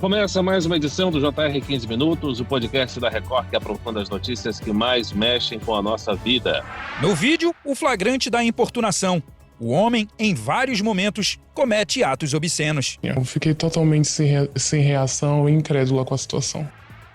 Começa mais uma edição do JR 15 Minutos, o podcast da Record que aprofunda as notícias que mais mexem com a nossa vida. No vídeo, o flagrante da importunação. O homem, em vários momentos, comete atos obscenos. Eu fiquei totalmente sem reação e incrédula com a situação.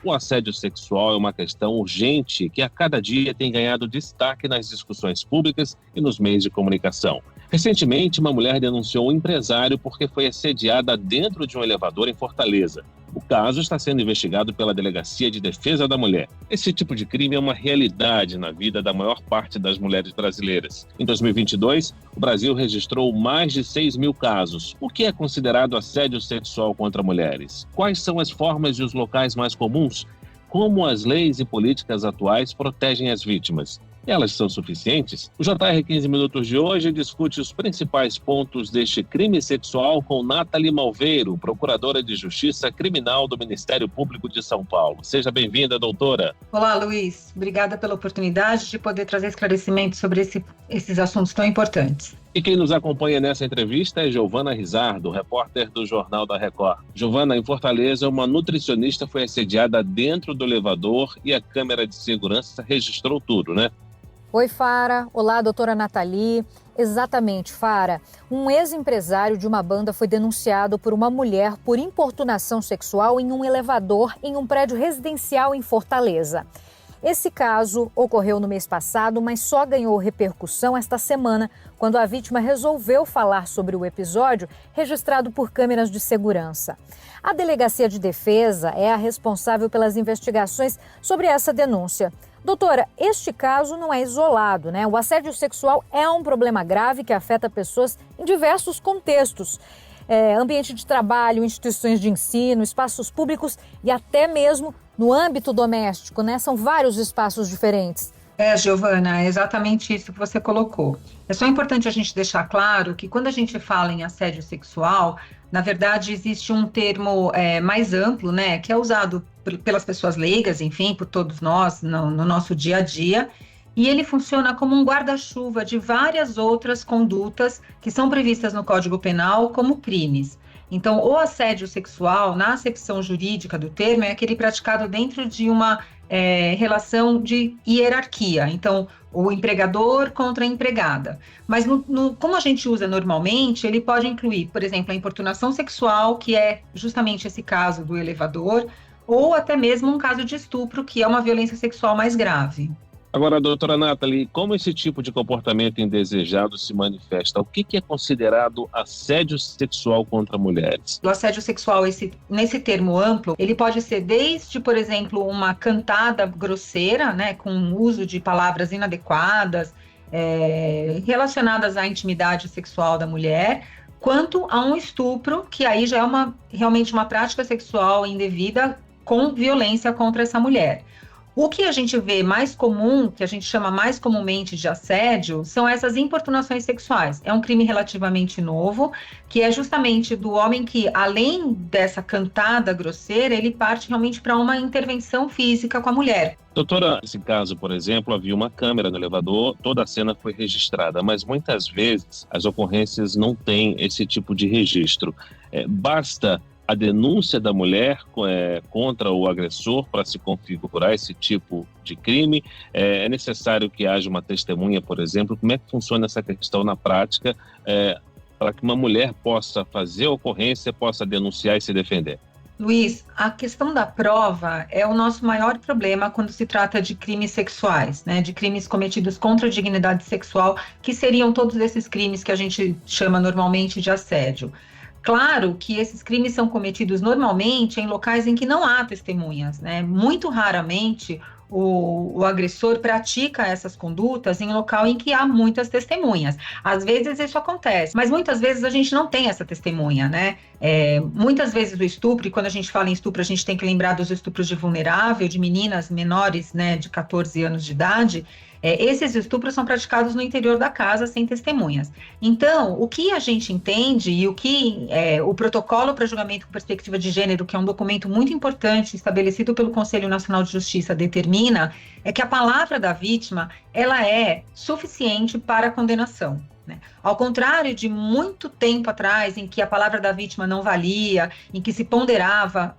O assédio sexual é uma questão urgente que a cada dia tem ganhado destaque nas discussões públicas e nos meios de comunicação. Recentemente, uma mulher denunciou um empresário porque foi assediada dentro de um elevador em Fortaleza. O caso está sendo investigado pela Delegacia de Defesa da Mulher. Esse tipo de crime é uma realidade na vida da maior parte das mulheres brasileiras. Em 2022, o Brasil registrou mais de 6 mil casos. O que é considerado assédio sexual contra mulheres? Quais são as formas e os locais mais comuns? Como as leis e políticas atuais protegem as vítimas? Elas são suficientes? O JR 15 Minutos de hoje discute os principais pontos deste crime sexual com Nathalie Malveiro, procuradora de Justiça Criminal do Ministério Público de São Paulo. Seja bem-vinda, doutora. Olá, Luiz. Obrigada pela oportunidade de poder trazer esclarecimentos sobre esses assuntos tão importantes. E quem nos acompanha nessa entrevista é Giovana Rizardo, repórter do Jornal da Record. Giovana, em Fortaleza, uma nutricionista foi assediada dentro do elevador e a câmera de segurança registrou tudo, né? Oi, Fara. Olá, doutora Nathalie. Exatamente, Fara. Um ex-empresário de uma banda foi denunciado por uma mulher por importunação sexual em um elevador em um prédio residencial em Fortaleza. Esse caso ocorreu no mês passado, mas só ganhou repercussão esta semana, quando a vítima resolveu falar sobre o episódio registrado por câmeras de segurança. A Delegacia de Defesa é a responsável pelas investigações sobre essa denúncia. Doutora, este caso não é isolado, né? O assédio sexual é um problema grave que afeta pessoas em diversos contextos. Ambiente de trabalho, instituições de ensino, espaços públicos e até mesmo no âmbito doméstico, né? São vários espaços diferentes. Giovana, é exatamente isso que você colocou. É só importante a gente deixar claro que quando a gente fala em assédio sexual, na verdade existe um termo mais amplo, né? Que é usado pelas pessoas leigas, enfim, por todos nós no nosso dia a dia. E ele funciona como um guarda-chuva de várias outras condutas que são previstas no Código Penal como crimes. Então, o assédio sexual, na acepção jurídica do termo, é aquele praticado dentro de uma relação de hierarquia. Então, o empregador contra a empregada. Mas, como a gente usa normalmente, ele pode incluir, por exemplo, a importunação sexual, que é justamente esse caso do elevador, ou até mesmo um caso de estupro, que é uma violência sexual mais grave. Agora, doutora Nathalie, como esse tipo de comportamento indesejado se manifesta? O que é considerado assédio sexual contra mulheres? O assédio sexual, nesse termo amplo, ele pode ser desde, por exemplo, uma cantada grosseira, né, com o uso de palavras inadequadas, relacionadas à intimidade sexual da mulher, quanto a um estupro, que aí já é realmente uma prática sexual indevida com violência contra essa mulher. O que a gente vê mais comum, que a gente chama mais comumente de assédio, são essas importunações sexuais. É um crime relativamente novo, que é justamente do homem que, além dessa cantada grosseira, ele parte realmente para uma intervenção física com a mulher. Doutora, nesse caso, por exemplo, havia uma câmera no elevador, toda a cena foi registrada, mas muitas vezes as ocorrências não têm esse tipo de registro. Basta a denúncia da mulher contra o agressor para se configurar esse tipo de crime? É necessário que haja uma testemunha, por exemplo? Como é que funciona essa questão na prática para que uma mulher possa fazer a ocorrência, possa denunciar e se defender? Luiz, a questão da prova é o nosso maior problema quando se trata de crimes sexuais, né? De crimes cometidos contra a dignidade sexual, que seriam todos esses crimes que a gente chama normalmente de assédio. Claro que esses crimes são cometidos normalmente em locais em que não há testemunhas, né? Muito raramente o agressor pratica essas condutas em local em que há muitas testemunhas. Às vezes isso acontece, mas muitas vezes a gente não tem essa testemunha, né? Muitas vezes o estupro, e quando a gente fala em estupro, a gente tem que lembrar dos estupros de vulnerável, de meninas menores, né, de 14 anos de idade. Esses estupros são praticados no interior da casa sem testemunhas. Então, o que a gente entende e o que o protocolo para julgamento com perspectiva de gênero, que é um documento muito importante estabelecido pelo Conselho Nacional de Justiça, determina, é que a palavra da vítima ela é suficiente para a condenação. né? Ao contrário de muito tempo atrás, em que a palavra da vítima não valia, em que se ponderava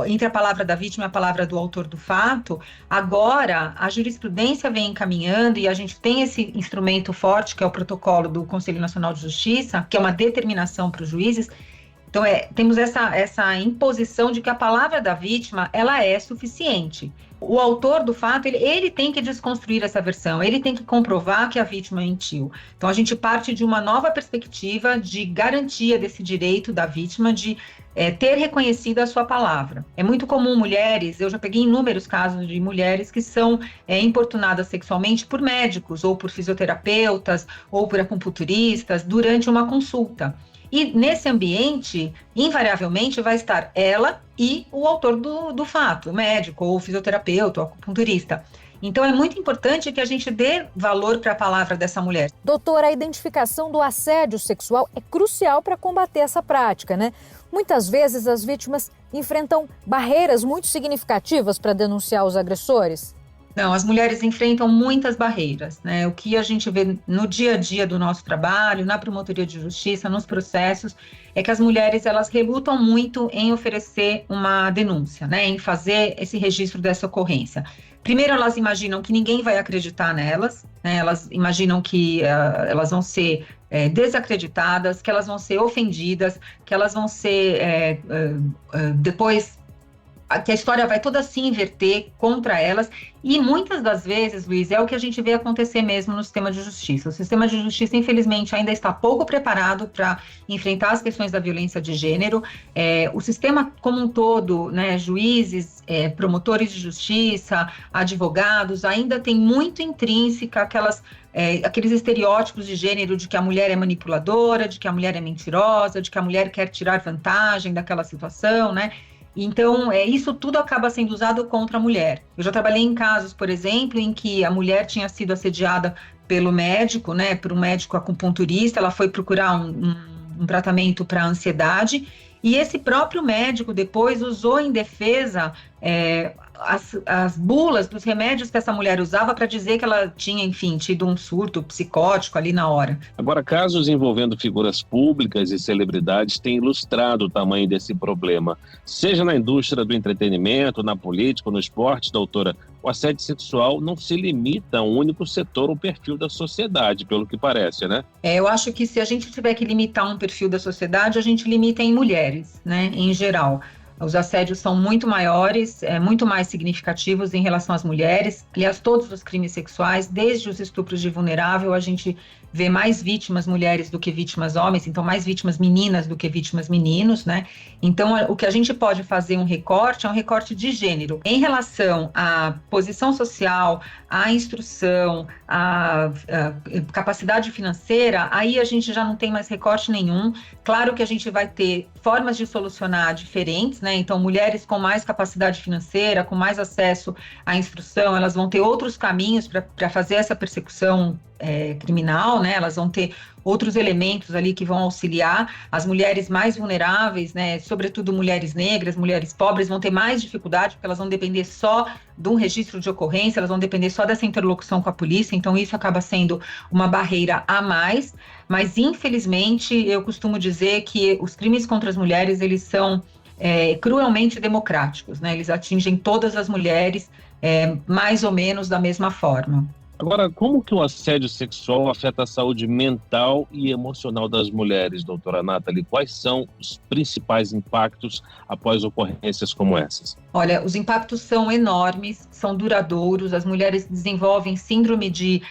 entre a palavra da vítima e a palavra do autor do fato, agora a jurisprudência vem encaminhando e a gente tem esse instrumento forte, que é o protocolo do Conselho Nacional de Justiça, que é uma determinação para os juízes. Então, temos essa imposição de que a palavra da vítima, ela é suficiente. O autor do fato, ele tem que desconstruir essa versão, ele tem que comprovar que a vítima mentiu. Então, a gente parte de uma nova perspectiva de garantia desse direito da vítima de ter reconhecido a sua palavra. É muito comum mulheres, eu já peguei inúmeros casos de mulheres que são importunadas sexualmente por médicos, ou por fisioterapeutas, ou por acupunturistas, durante uma consulta. E nesse ambiente, invariavelmente, vai estar ela e o autor do fato, o médico, ou o fisioterapeuta, ou o acupunturista. Então, é muito importante que a gente dê valor para a palavra dessa mulher. Doutora, a identificação do assédio sexual é crucial para combater essa prática, né? Muitas vezes as vítimas enfrentam barreiras muito significativas para denunciar os agressores. Não, as mulheres enfrentam muitas barreiras, né? O que a gente vê no dia a dia do nosso trabalho, na promotoria de justiça, nos processos, é que as mulheres, elas relutam muito em oferecer uma denúncia, né? Em fazer esse registro dessa ocorrência. Primeiro, elas imaginam que ninguém vai acreditar nelas, né? Elas imaginam que elas vão ser desacreditadas, que elas vão ser ofendidas, que elas vão ser depois... que a história vai toda se inverter contra elas, e muitas das vezes, Luiz, é o que a gente vê acontecer mesmo no sistema de justiça. O sistema de justiça, infelizmente, ainda está pouco preparado para enfrentar as questões da violência de gênero. O sistema como um todo, né, juízes, promotores de justiça, advogados, ainda tem muito intrínseca aqueles estereótipos de gênero de que a mulher é manipuladora, de que a mulher é mentirosa, de que a mulher quer tirar vantagem daquela situação, né? Então, isso tudo acaba sendo usado contra a mulher. Eu já trabalhei em casos, por exemplo, em que a mulher tinha sido assediada pelo médico, né, por um médico acupunturista, ela foi procurar um tratamento para ansiedade, e esse próprio médico depois usou em defesa as bulas dos remédios que essa mulher usava para dizer que ela tinha, enfim, tido um surto psicótico ali na hora. Agora, casos envolvendo figuras públicas e celebridades têm ilustrado o tamanho desse problema. Seja na indústria do entretenimento, na política, no esporte, doutora, o assédio sexual não se limita a um único setor ou perfil da sociedade, pelo que parece, né? Eu acho que se a gente tiver que limitar um perfil da sociedade, a gente limita em mulheres, né, em geral. Os assédios são muito maiores, muito mais significativos em relação às mulheres. Aliás, todos os crimes sexuais, desde os estupros de vulnerável, a gente vê mais vítimas mulheres do que vítimas homens, então mais vítimas meninas do que vítimas meninos, né? Então, o que a gente pode fazer um recorte é um recorte de gênero. Em relação à posição social, à instrução, à capacidade financeira, aí a gente já não tem mais recorte nenhum. Claro que a gente vai ter formas de solucionar diferentes, né? Então, mulheres com mais capacidade financeira, com mais acesso à instrução, elas vão ter outros caminhos para fazer essa persecução criminal, né? Elas vão ter outros elementos ali que vão auxiliar. As mulheres mais vulneráveis, né, sobretudo mulheres negras, mulheres pobres, vão ter mais dificuldade, porque elas vão depender só de um registro de ocorrência, elas vão depender só dessa interlocução com a polícia, então isso acaba sendo uma barreira a mais, mas infelizmente eu costumo dizer que os crimes contra as mulheres, eles são cruelmente democráticos, né? Eles atingem todas as mulheres mais ou menos da mesma forma. Agora, como que o assédio sexual afeta a saúde mental e emocional das mulheres, doutora Nathalie? Quais são os principais impactos após ocorrências como essas? Olha, os impactos são enormes, são duradouros, as mulheres desenvolvem síndrome de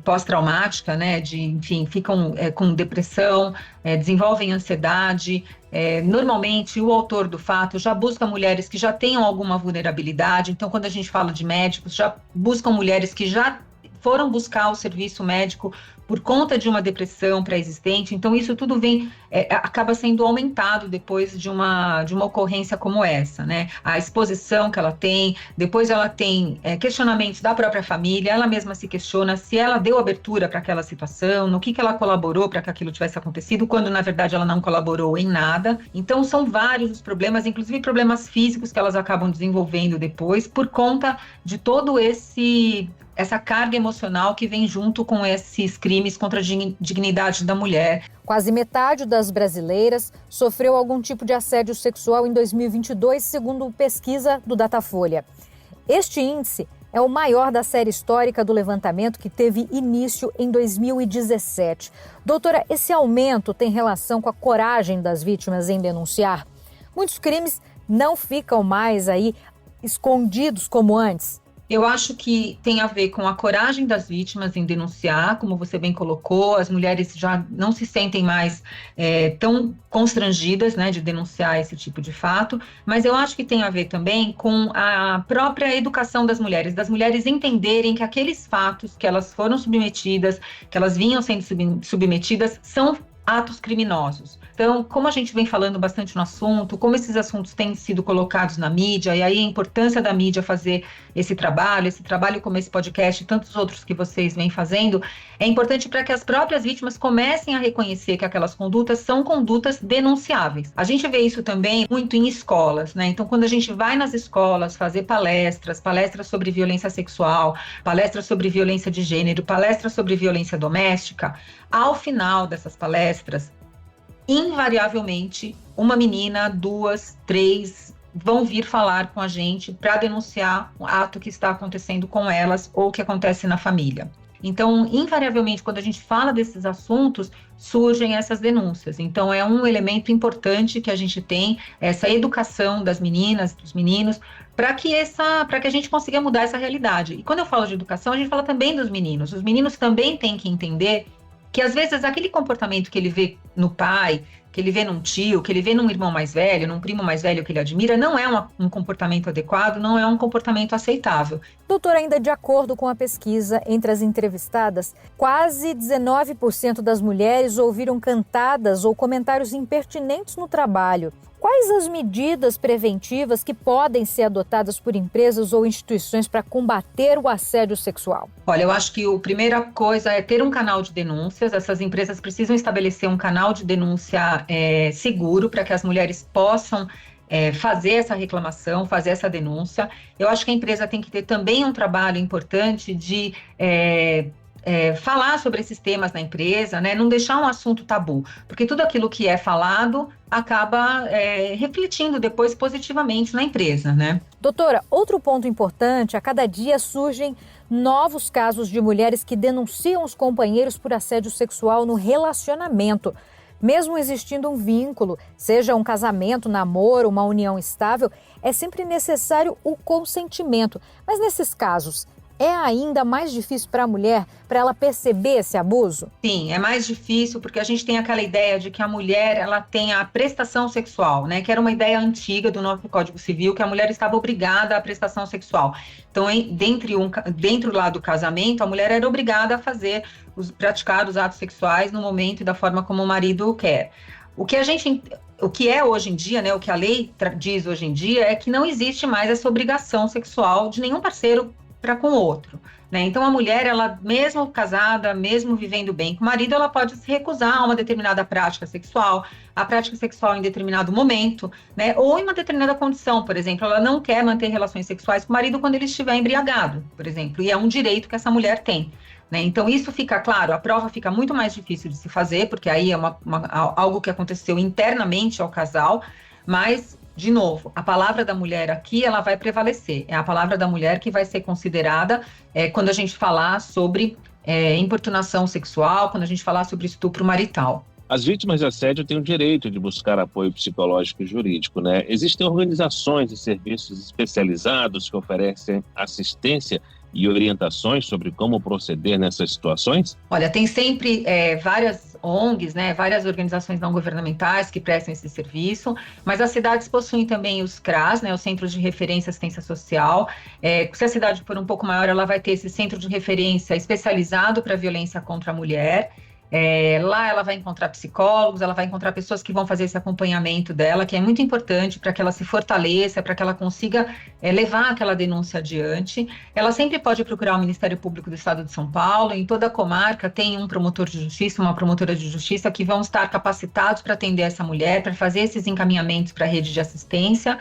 pós-traumática, né? Enfim, ficam com depressão, desenvolvem ansiedade. Normalmente, o autor do fato já busca mulheres que já tenham alguma vulnerabilidade. Então, quando a gente fala de médicos, já buscam mulheres que já foram buscar o serviço médico por conta de uma depressão pré-existente. Então, isso tudo acaba sendo aumentado depois de uma ocorrência como essa, né? A exposição que ela tem, depois ela tem questionamentos da própria família, ela mesma se questiona se ela deu abertura para aquela situação, no que ela colaborou para que aquilo tivesse acontecido, quando, na verdade, ela não colaborou em nada. Então, são vários os problemas, inclusive problemas físicos que elas acabam desenvolvendo depois, por conta de todo esse essa carga emocional que vem junto com esses crimes contra a dignidade da mulher. Quase metade das brasileiras sofreu algum tipo de assédio sexual em 2022, segundo pesquisa do Datafolha. Este índice é o maior da série histórica do levantamento, que teve início em 2017. Doutora, esse aumento tem relação com a coragem das vítimas em denunciar? Muitos crimes não ficam mais aí escondidos como antes. Eu acho que tem a ver com a coragem das vítimas em denunciar, como você bem colocou, as mulheres já não se sentem mais tão constrangidas, né, de denunciar esse tipo de fato, mas eu acho que tem a ver também com a própria educação das mulheres entenderem que aqueles fatos que elas foram submetidas, que elas vinham sendo submetidas, são atos criminosos. Então, como a gente vem falando bastante no assunto, como esses assuntos têm sido colocados na mídia, e aí a importância da mídia fazer esse trabalho como esse podcast e tantos outros que vocês vêm fazendo, é importante para que as próprias vítimas comecem a reconhecer que aquelas condutas são condutas denunciáveis. A gente vê isso também muito em escolas, né? Então, quando a gente vai nas escolas fazer palestras sobre violência sexual, palestras sobre violência de gênero, palestras sobre violência doméstica, ao final dessas palestras, invariavelmente, uma menina, 2, 3 vão vir falar com a gente para denunciar o ato que está acontecendo com elas ou que acontece na família. Então, invariavelmente, quando a gente fala desses assuntos, surgem essas denúncias. Então, é um elemento importante que a gente tem, essa educação das meninas, dos meninos, para que a gente consiga mudar essa realidade. E quando eu falo de educação, a gente fala também dos meninos. Os meninos também têm que entender que, às vezes, aquele comportamento que ele vê no pai, que ele vê num tio, que ele vê num irmão mais velho, num primo mais velho que ele admira, não é um comportamento adequado, não é um comportamento aceitável. Doutora, ainda de acordo com a pesquisa entre as entrevistadas, quase 19% das mulheres ouviram cantadas ou comentários impertinentes no trabalho. Quais as medidas preventivas que podem ser adotadas por empresas ou instituições para combater o assédio sexual? Olha, eu acho que a primeira coisa é ter um canal de denúncias. Essas empresas precisam estabelecer um canal de denúncia seguro para que as mulheres possam fazer essa reclamação, fazer essa denúncia. Eu acho que a empresa tem que ter também um trabalho importante de falar sobre esses temas na empresa, né? Não deixar um assunto tabu, porque tudo aquilo que é falado acaba refletindo depois positivamente na empresa, né? Doutora, outro ponto importante, a cada dia surgem novos casos de mulheres que denunciam os companheiros por assédio sexual no relacionamento. Mesmo existindo um vínculo, seja um casamento, namoro, uma união estável, é sempre necessário o consentimento. Mas nesses casos, é ainda mais difícil para a mulher, para ela perceber esse abuso? Sim, é mais difícil porque a gente tem aquela ideia de que a mulher ela tem a prestação sexual, né? Que era uma ideia antiga do nosso Código Civil, que a mulher estava obrigada à prestação sexual. Então, dentro lá do casamento, a mulher era obrigada a praticar os atos sexuais no momento e da forma como o marido quer. O que é hoje em dia, né? O que a lei diz hoje em dia é que não existe mais essa obrigação sexual de nenhum parceiro para com o outro, né? Então a mulher, ela mesmo casada, mesmo vivendo bem com o marido, ela pode se recusar a uma determinada prática sexual, a prática sexual em determinado momento, né? Ou em uma determinada condição, por exemplo, ela não quer manter relações sexuais com o marido quando ele estiver embriagado, por exemplo, e é um direito que essa mulher tem, né? Então isso fica claro, a prova fica muito mais difícil de se fazer, porque aí é algo que aconteceu internamente ao casal, mas de novo, a palavra da mulher aqui, ela vai prevalecer. É a palavra da mulher que vai ser considerada quando a gente falar sobre importunação sexual, quando a gente falar sobre estupro marital. As vítimas de assédio têm o direito de buscar apoio psicológico e jurídico, né? Existem organizações e serviços especializados que oferecem assistência e orientações sobre como proceder nessas situações? Olha, tem sempre várias ONGs, né, várias organizações não governamentais que prestam esse serviço, mas as cidades possuem também os CRAS, né, os Centros de Referência e Assistência Social. Se a cidade for um pouco maior, ela vai ter esse centro de referência especializado para violência contra a mulher. Lá ela vai encontrar psicólogos, ela vai encontrar pessoas que vão fazer esse acompanhamento dela, que é muito importante para que ela se fortaleça, para que ela consiga levar aquela denúncia adiante. Ela sempre pode procurar o Ministério Público do Estado de São Paulo. Em toda a comarca tem um promotor de justiça, uma promotora de justiça que vão estar capacitados para atender essa mulher, para fazer esses encaminhamentos para a rede de assistência.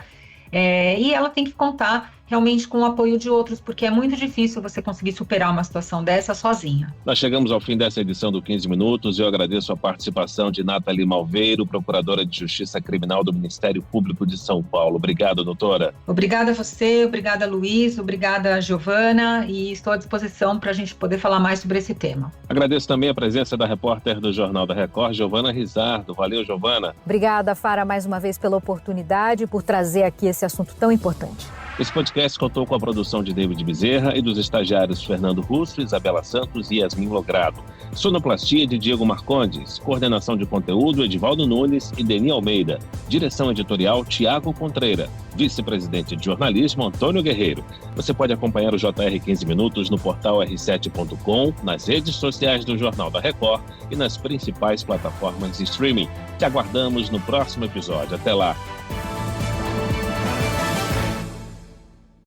E ela tem que contar realmente com o apoio de outros, porque é muito difícil você conseguir superar uma situação dessa sozinha. Nós chegamos ao fim dessa edição do 15 Minutos. Eu agradeço a participação de Nathalie Malveiro, Procuradora de Justiça Criminal do Ministério Público de São Paulo. Obrigado, doutora. Obrigada a você, obrigada, Luiz, obrigada, Giovana, e estou à disposição para a gente poder falar mais sobre esse tema. Agradeço também a presença da repórter do Jornal da Record, Giovana Rizardo. Valeu, Giovana. Obrigada, Fara, mais uma vez pela oportunidade e por trazer aqui esse assunto tão importante. Esse podcast contou com a produção de David Bezerra e dos estagiários Fernando Russo, Isabela Santos e Yasmin Logrado. Sonoplastia de Diego Marcondes. Coordenação de conteúdo Edivaldo Nunes e Deni Almeida. Direção editorial Tiago Contreira. Vice-presidente de jornalismo Antônio Guerreiro. Você pode acompanhar o JR 15 Minutos no portal r7.com, nas redes sociais do Jornal da Record e nas principais plataformas de streaming. Te aguardamos no próximo episódio. Até lá!